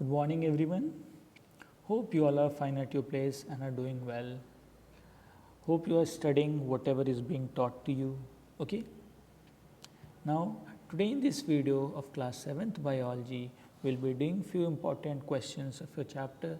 Good morning, everyone. Hope you all are fine at your place and are doing well. Hope you are studying whatever is being taught to you. Okay. Now, today in this video of class 7th biology, we'll be doing few important questions of your chapter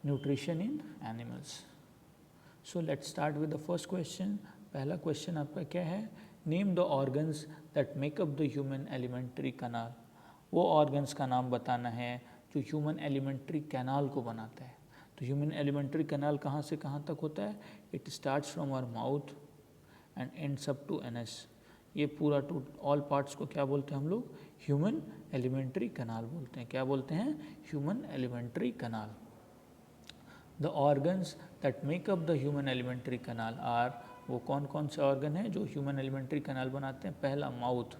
Nutrition in Animals. So let's start with the first question. पहला question आपका क्या है? Name the organs that make up the human alimentary canal. वो organs का नाम बताना है जो ह्यूमन एलिमेंट्री कैनाल को बनाता है. तो ह्यूमन एलिमेंट्री कैनाल कहाँ से कहाँ तक होता है? It starts from our mouth and ends up to anus. ये पूरा टू ऑल पार्ट्स को क्या बोलते हैं हम लोग? ह्यूमन एलिमेंट्री कैनाल बोलते हैं. क्या बोलते हैं? Human alimentary canal. The organs that make up the human alimentary canal are, वो कौन कौन से ऑर्गन हैं जो ह्यूमन एलिमेंट्री कैनाल बनाते हैं? पहला mouth,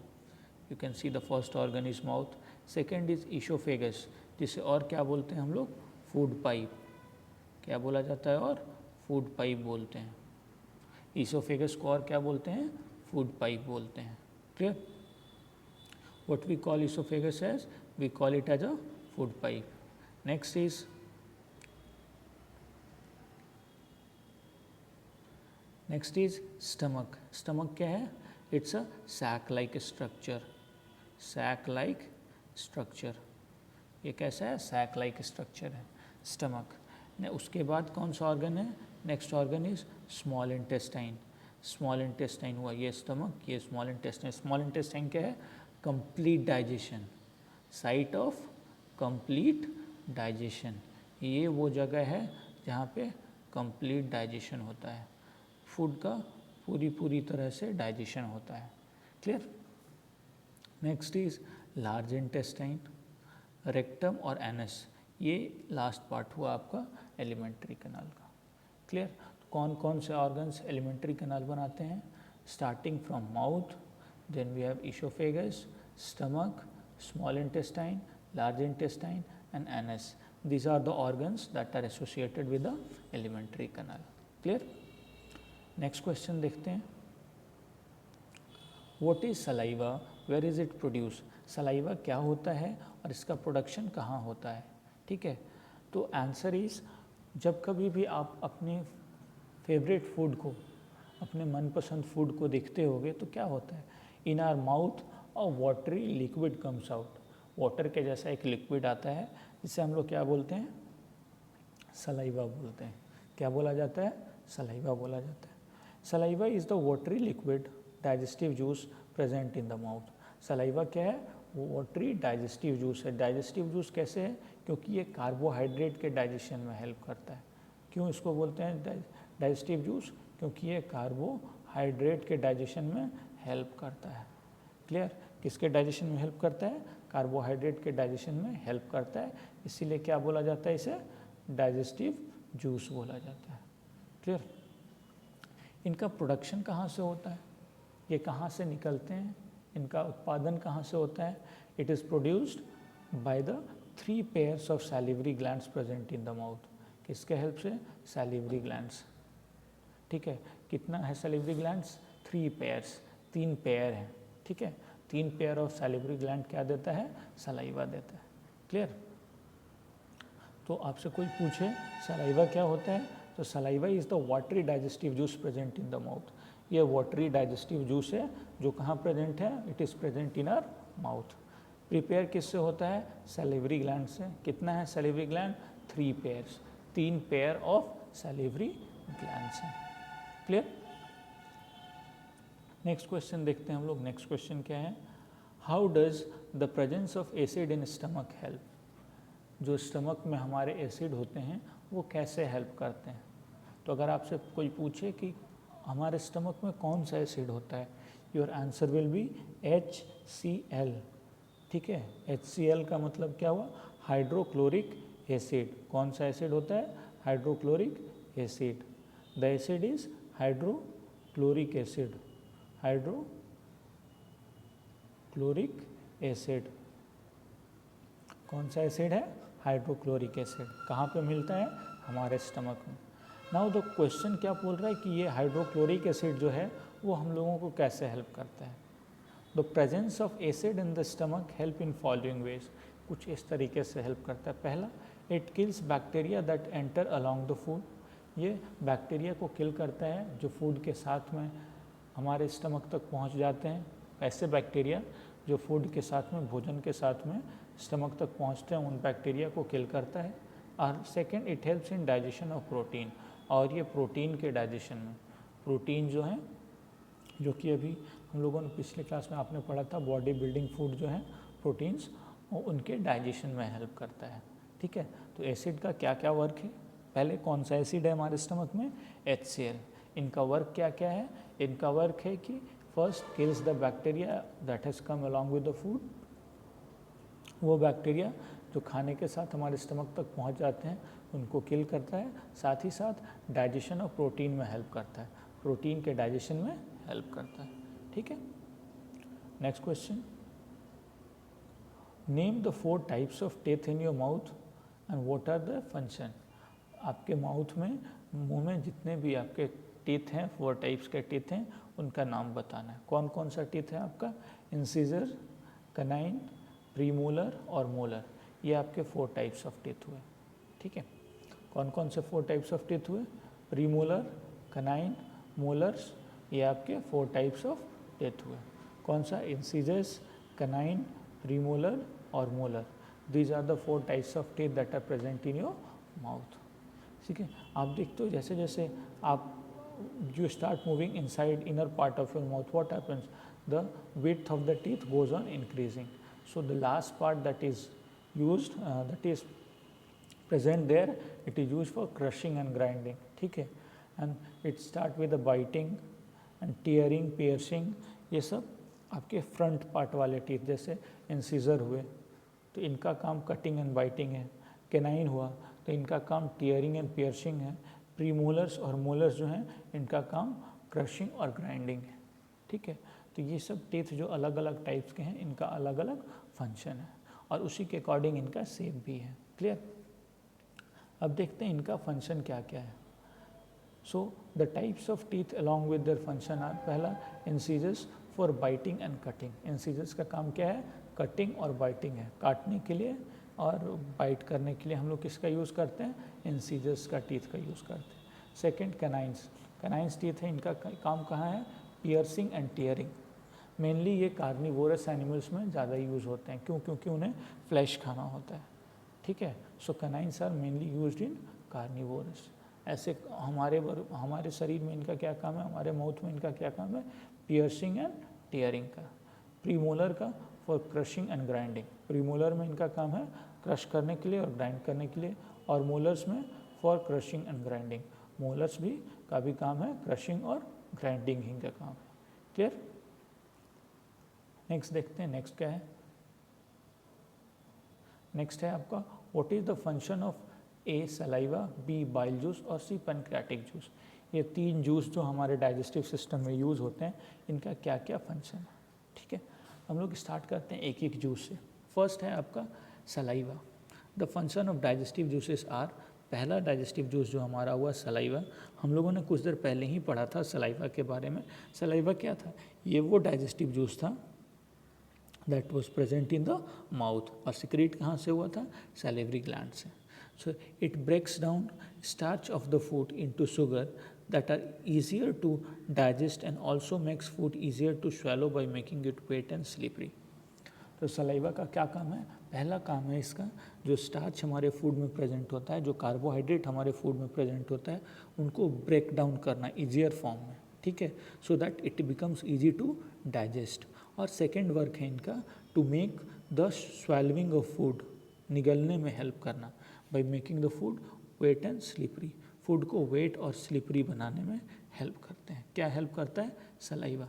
you can see the first organ is mouth. Second is oesophagus, जिसे और क्या बोलते हैं हम लोग? Food pipe. क्या बोला जाता है? और फूड पाइप बोलते हैं. ईशोफेगस को और क्या बोलते हैं? फूड पाइप बोलते हैं. Clear? What we call oesophagus as? We call it as a food pipe. Next is next is stomach. Stomach क्या है? It's a sac like structure. Sac like structure. ये कैसा है? सैक लाइक स्ट्रक्चर है stomach. उसके बाद कौन सा ऑर्गन है? Next organ is small intestine. Small intestine हुआ ये स्टमक, ये स्मॉल इंटेस्टाइन. स्मॉल इंटेस्टाइन क्या है? Complete digestion, site of complete digestion. ये वो जगह है जहाँ पे कंप्लीट डाइजेशन होता है. फूड का पूरी तरह से डाइजेशन होता है. Clear? Next is large intestine, rectum और एनस. ये लास्ट पार्ट हुआ आपका एलिमेंट्री कैनाल का. क्लियर? तो कौन कौन से ऑर्गन्स एलिमेंट्री कैनाल बनाते हैं? Starting from mouth, then we have oesophagus, stomach, small intestine, large intestine and anus. These are the organs that are associated with the alimentary canal. Clear? Next question देखते हैं. What is saliva, where is it produce. Saliva क्या होता है और इसका production कहाँ होता है? ठीक है, तो आंसर इज, जब कभी भी आप अपने फेवरेट फूड को, अपने मनपसंद फूड को देखते होगे तो क्या होता है? In our mouth a watery liquid comes out. Water के जैसा एक लिक्विड आता है जिसे हम लोग क्या बोलते हैं? सलाइवा बोलते हैं. क्या बोला जाता है? सलाइवा बोला जाता है. Saliva is the watery liquid digestive juice present in the mouth. Saliva क्या है? वो वाटरी डाइजेस्टिव जूस है. डाइजेस्टिव जूस कैसे है? क्योंकि ये कार्बोहाइड्रेट के डाइजेशन में हेल्प करता है. क्यों इसको बोलते हैं डाइजेस्टिव जूस? क्योंकि ये कार्बोहाइड्रेट के डाइजेशन में हेल्प करता है. क्लियर? किसके डाइजेशन में हेल्प करता है? कार्बोहाइड्रेट के डाइजेशन में हेल्प करता है. इसीलिए क्या बोला जाता है? इसे डाइजेस्टिव जूस बोला जाता है. क्लियर? इनका प्रोडक्शन कहाँ से होता है? ये कहाँ से निकलते हैं? इनका उत्पादन कहाँ से होता है? It is produced by the 3 pairs of salivary glands present in the mouth. किसके हेल्प से? Salivary glands. ठीक है, कितना है सैलिवरी ग्लैंड्स? 3 पेयर्स, 3 पेयर हैं. ठीक है, 3 पेयर ऑफ सैलिवरी ग्लैंड क्या देता है? सलाइवा देता है. क्लियर? तो आपसे कोई पूछे सलाइवा क्या होता है, तो saliva is the watery digestive juice present in the mouth. ये वाटरी डाइजेस्टिव जूस है जो कहाँ प्रेजेंट है? It is present in our mouth. Prepare किससे होता है? सैलिवरी ग्लैंड से. कितना है salivary gland? 3 pairs, 3 pair of salivary gland से. क्लियर? नेक्स्ट क्वेश्चन देखते हैं हम लोग. नेक्स्ट क्वेश्चन क्या है? How does the presence of acid in stomach help. जो स्टमक में हमारे एसिड होते हैं वो कैसे हेल्प करते हैं? तो अगर आपसे कोई पूछे कि हमारे स्टमक में कौन सा एसिड होता है, your answer will be HCl. ठीक है, HCl का मतलब क्या हुआ? Hydrochloric acid. कौन सा एसिड होता है? Hydrochloric acid. The acid is hydrochloric acid. Hydrochloric acid. कौन सा एसिड है? Hydrochloric acid. कहाँ पे मिलता है? हमारे स्टमक में. नाउ द क्वेश्चन क्या बोल रहा है कि ये हाइड्रोक्लोरिक एसिड जो है वो हम लोगों को कैसे हेल्प करता है? The presence of acid in the stomach help in following veg. कुछ इस तरीके से हेल्प करता है। पहला, it kills bacteria that enter along the food. ये बैक्टीरिया को किल करता है जो फूड के साथ में हमारे स्टमक तक पहुंच जाते हैं। ऐसे बैक्टीरिया जो फूड के साथ में, भोजन के साथ में स्टमक तक पहुंचते हैं, उन बैक्टीरिया को किल करता है। और second, it helps in digestion of protein. और ये प्रोटीन के डाइजेशन में, प्रोटीन जो है, जो कि अभी हम लोगों ने पिछले क्लास में आपने पढ़ा था, बॉडी बिल्डिंग फूड जो है प्रोटीन्स, वो उनके डाइजेशन में हेल्प करता है। ठीक है, तो एसिड का क्या क्या वर्क है? पहले कौन सा एसिड है हमारे स्टमक में? HCl। इनका वर्क क्या क्या है? इनका वर्क है कि first kills the bacteria that has come along with the food. वो बैक्टीरिया जो खाने के साथ हमारे स्टमक तक पहुंच जाते हैं उनको किल करता है। साथ ही साथ डाइजेशन ऑफ प्रोटीन में हेल्प करता है, प्रोटीन के डाइजेशन में हेल्प करता है। ठीक है, next question, name the 4 types of teeth in your mouth and what are the function. आपके माउथ में, मुंह में जितने भी आपके टीथ हैं, 4 टाइप्स के टीथ हैं, उनका नाम बताना है। कौन कौन सा टीथ है आपका? इंसिजर, कनाइन, प्रीमोलर और मोलर। ये आपके 4 टाइप्स ऑफ टीथ हुए। ठीक है, कौन कौन से 4 टाइप्स ऑफ टीथ हुए? प्रीमोलर, कनाइन, मोलर्स, ये आपके 4 टाइप्स ऑफ टीथ हुए। कौन सा? इंसिजर्स, कनाइन, प्रीमोलर और molar. These are the 4 types of teeth that are present in your mouth. ठीक है, आप देखते हो जैसे जैसे आप you start moving inside inner part of your mouth, what happens? The width of the teeth goes on increasing. So the last part that is used, that is present there, it is used for crushing and grinding. ठीक है, and it start with the biting and tearing, piercing. ये सब आपके front part वाले teeth, जैसे incisor हुए तो इनका काम कटिंग एंड बाइटिंग है। कैनाइन हुआ तो इनका काम टीयरिंग एंड पियर्सिंग है। प्रीमोलर्स और मोलर्स जो हैं इनका काम क्रशिंग और ग्राइंडिंग है। ठीक है, तो ये सब टीथ जो अलग अलग टाइप्स के हैं, इनका अलग अलग फंक्शन है और उसी के अकॉर्डिंग इनका शेप भी है। क्लियर? अब देखते हैं इनका फंक्शन क्या क्या है। So the types of teeth along with their function are, पहला incisors for biting and cutting. Incisors का काम क्या है? कटिंग और बाइटिंग है, काटने के लिए और बाइट करने के लिए हम लोग किसका यूज़ करते हैं? इंसिजर्स का टीथ का यूज़ करते हैं। Second, canines. कैनाइंस टीथ है, इनका काम कहाँ है? Piercing and tearing. मेनली ये कार्निवोरस एनिमल्स में ज़्यादा यूज़ होते हैं। क्यों? क्योंकि उन्हें फ्लैश खाना होता है। ठीक है, so canines are mainly used in carnivorous. ऐसे हमारे शरीर में इनका क्या काम है? हमारे माउथ में इनका क्या काम है? पियर्सिंग एंड टीयरिंग का। प्रीमोलर का for crushing and grinding. Premolar में इनका काम है क्रश करने के लिए और ग्राइंड करने के लिए, और मोलर्स में for crushing and grinding. Molars भी का भी काम है क्रशिंग और ग्राइंडिंग ही का काम है। क्लियर? नेक्स्ट देखते हैं, नेक्स्ट क्या है? नेक्स्ट है आपका, what is the function of A saliva, B bile juice और सी पैनक्रियाटिक जूस। ये 3 जूस जो हमारे डाइजेस्टिव सिस्टम में यूज़ होते हैं, इनका क्या क्या फंक्शन है। ठीक है, हम लोग स्टार्ट करते हैं एक एक जूस से। फर्स्ट है आपका saliva. The function of digestive juices are, पहला डाइजेस्टिव जूस जो हमारा हुआ सलाइवा। हम लोगों ने कुछ देर पहले ही पढ़ा था सलाइवा के बारे में। सलाइवा क्या था? ये वो डाइजेस्टिव जूस था that was present in the mouth, और सिक्रेट कहाँ से हुआ था? सैलिवरी ग्लैंड से। So it breaks down starch of the food into sugar that are easier to digest and also makes food easier to swallow by making it wet and slippery. तो saliva का क्या काम है? पहला काम है इसका, जो स्टार्च हमारे फूड में प्रेजेंट होता है, जो कार्बोहाइड्रेट हमारे फूड में प्रेजेंट होता है, उनको ब्रेक डाउन करना ईजियर फॉर्म में। ठीक है, so that it becomes easy to digest. और सेकेंड वर्क है इनका, to make the swallowing of food, निगलने में हेल्प करना, by making the food wet and slippery. Food को वेट और स्लिपरी बनाने में हेल्प करते हैं। क्या हेल्प करता है? सलाइवा।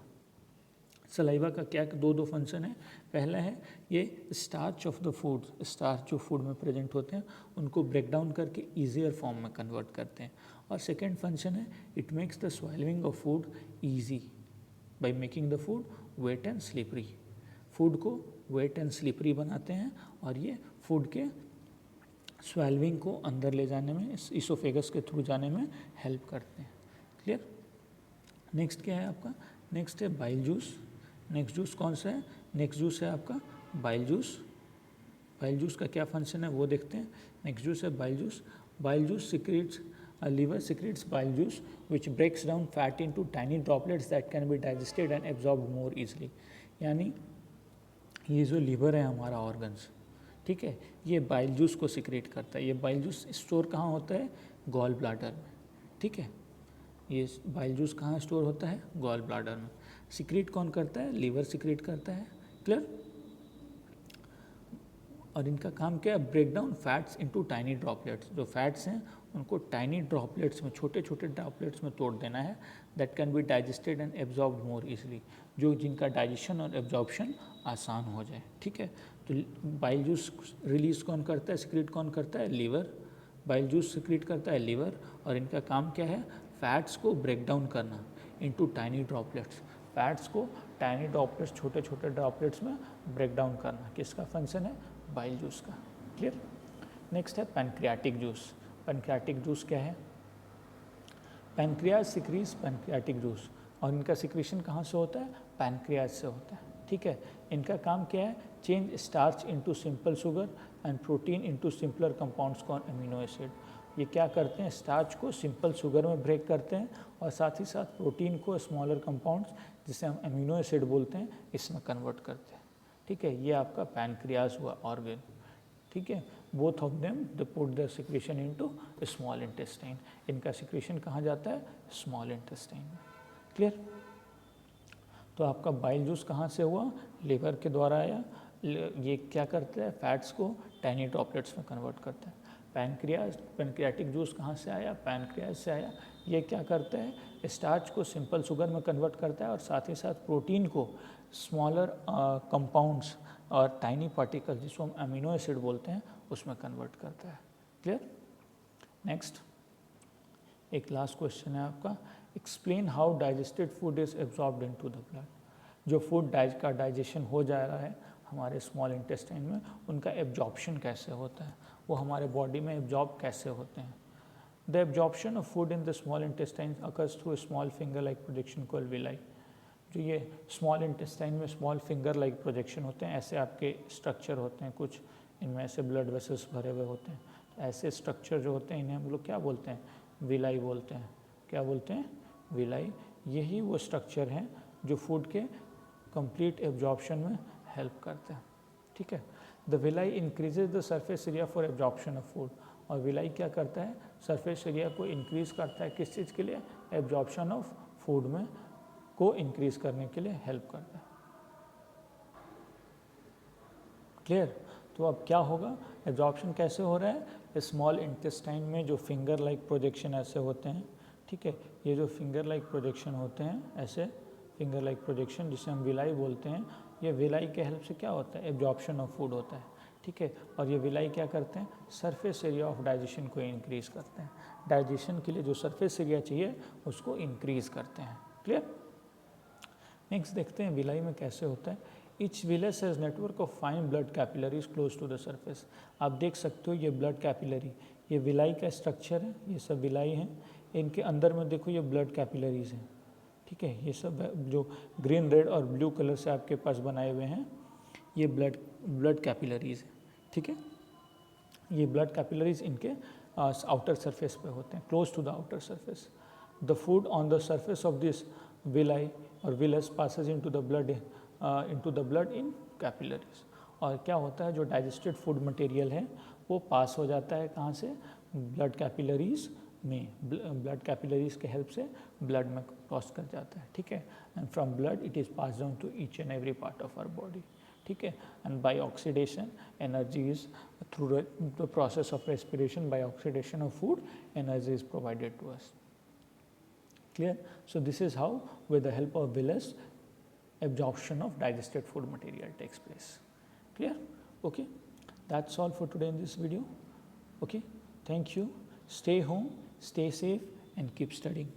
सलाइवा का क्या दो फंक्शन है? पहला है ये starch of the food, starch जो फूड में प्रेजेंट होते हैं उनको ब्रेक डाउन करके ईजियर फॉर्म में कन्वर्ट करते हैं। और सेकेंड फंक्शन है it makes the swallowing of food easy by making the food wet and slippery. Food को वेट एंड स्लिपरी बनाते हैं और ये फूड के स्वैल्विंग को अंदर ले जाने में, इसोफेगस के थ्रू जाने में हेल्प करते हैं। क्लियर? नेक्स्ट क्या है आपका? नेक्स्ट है बाइल जूस। नेक्स्ट जूस कौन सा है? नेक्स्ट जूस है आपका बाइल जूस। बाइल जूस का क्या फंक्शन है वो देखते हैं। नेक्स्ट जूस है bile juice. Bile juice secretes liver secretes bile juice which breaks down fat into tiny droplets that can be digested and absorbed more easily। यानी ये जो लीवर है हमारा ऑर्गन्स, ठीक है, ये बाइल जूस को सिक्रेट करता है। ये बाइल जूस स्टोर कहाँ होता है? गॉल ब्लाडर में, ठीक है। ये बाइल जूस कहाँ स्टोर होता है? गॉल ब्लाडर में। सिक्रेट कौन करता है? लीवर सिक्रेट करता है। क्लियर? और इनका काम क्या है? Break down fats into tiny droplets. जो फैट्स हैं उनको टाइनी ड्रॉपलेट्स में, छोटे छोटे ड्रॉपलेट्स में तोड़ देना है। That can be digested and absorb more easily, जो जिनका डाइजेशन और एब्जॉर्प्शन आसान हो जाए, ठीक है। तो बाइल जूस रिलीज कौन करता है? सिक्रेट कौन करता है? लीवर। बाइल जूस सिक्रेट करता है लीवर, और इनका काम क्या है? फैट्स को ब्रेक डाउन करना इनटू टाइनी ड्रॉपलेट्स। फैट्स को टाइनी ड्रॉपलेट्स, छोटे छोटे ड्रॉपलेट्स में ब्रेक डाउन करना। किसका फंक्शन है? बाइल जूस का। क्लियर? नेक्स्ट है पैनक्रियाटिक जूस। पैनक्रियाटिक जूस क्या है? पैनक्रियाज सिक्रीज पैनक्रियाटिक जूस, और इनका सिक्रीशन कहाँ से होता है? पैनक्रियाज से होता है, ठीक है। इनका काम क्या है? Change starch into simple sugar and protein into simpler compounds called amino acid. ये क्या करते हैं? स्टार्च को सिंपल शुगर में ब्रेक करते हैं, और साथ ही साथ प्रोटीन को स्मॉलर कंपाउंड्स, जिसे हम अमीनो एसिड बोलते हैं, इसमें कन्वर्ट करते हैं, ठीक है। ये आपका पैनक्रियाज हुआ ऑर्गन, ठीक है। Both of them they put the secretion into small intestine. इनका सिक्रेशन कहाँ जाता है? स्मॉल इंटेस्टाइन में। क्लियर? तो आपका बाइल जूस कहाँ से हुआ? लीवर के द्वारा आया। ये क्या करता है? फैट्स को टाइनी ड्रॉपलेट्स में कन्वर्ट करता है। पैनक्रियाटिक जूस कहाँ से आया? पैनक्रियाज से आया। ये क्या करता है? स्टार्च को सिंपल शुगर में कन्वर्ट करता है, और साथ ही साथ प्रोटीन को स्मॉलर कंपाउंड्स और टाइनी पार्टिकल, जिसको हम अमीनो एसिड बोलते हैं, उसमें कन्वर्ट करता है। क्लियर? नेक्स्ट एक लास्ट क्वेश्चन है आपका। Explain how digested food is absorbed into the blood. जो फूड का डाइजेशन हो जा रहा है हमारे स्मॉल इंटेस्टाइन में, उनका एब्जॉर्प्शन कैसे होता है, वो हमारे बॉडी में एब्जॉर्ब कैसे होते हैं। The absorption of food in the small intestine occurs through small finger like projection called villi. जो ये स्मॉल इंटेस्टाइन में स्मॉल फिंगर लाइक प्रोजेक्शन होते हैं, ऐसे आपके स्ट्रक्चर होते हैं, कुछ इनमें ऐसे ब्लड वेसल्स भरे हुए होते हैं। तो ऐसे स्ट्रक्चर जो होते हैं इन्हें हम लोग क्या बोलते हैं? विलाई बोलते हैं। क्या बोलते हैं? विलाई। यही वो स्ट्रक्चर हैं जो फूड के कंप्लीट एब्जॉर्प्शन में हेल्प करते हैं, ठीक है। The villi increases the surface area for absorption of food. और विलाई क्या करता है? सरफेस एरिया को इंक्रीज करता है। किस चीज़ के लिए? एब्जॉर्प्शन ऑफ फूड में को इंक्रीज करने के लिए हेल्प करता है। क्लियर? तो अब क्या होगा? एब्जॉर्प्शन कैसे हो रहा है? स्मॉल इंटेस्टाइन में जो फिंगर लाइक प्रोजेक्शन ऐसे होते हैं, ठीक है। ये जो फिंगर लाइक प्रोजेक्शन होते हैं, ऐसे फिंगर लाइक प्रोजेक्शन, जिसे हम विलाई बोलते हैं, ये विलाई के हेल्प से क्या होता है? एब्जॉर्प्शन ऑफ फूड होता है, ठीक है। और ये विलाई क्या करते हैं? सरफेस एरिया ऑफ डाइजेशन को इंक्रीज करते हैं। डाइजेशन के लिए जो सरफेस एरिया चाहिए उसको इंक्रीज करते हैं। क्लियर? नेक्स्ट देखते हैं विलाई में कैसे होता है। Each villus has network of fine blood capillaries close to the surface। आप देख सकते हो ये ब्लड कैपिलरी, ये विलाई का स्ट्रक्चर है, ये सब विलाई हैं। इनके अंदर में देखो ये ब्लड कैपिलरीज हैं, ठीक है। ये सब जो ग्रीन, रेड और ब्लू कलर से आपके पास बनाए हुए हैं, ये ब्लड कैपिलरीज हैं, ठीक है। ये ब्लड कैपिलरीज इनके आउटर सरफेस पे होते हैं, close to the outer surface. The food on the surface of this villi or villus passes into the blood in capillaries. और क्या होता है? जो डाइजेस्टेड फूड मटेरियल है वो पास हो जाता है कहाँ से? ब्लड कैपिलरीज में। ब्लड कैपिलरीज के हेल्प से ब्लड में क्रॉस कर जाता है, ठीक है। And from blood it is pass down to each and every part of our body, ठीक है। And by oxidation energy is through the process of respiration, by oxidation of food energy is provided to us. Clear? So this is how, with the help of villus, absorption of digested food material takes place. Clear? Okay. That's all for today in this video. Okay. Thank you. Stay home, stay safe, and keep studying.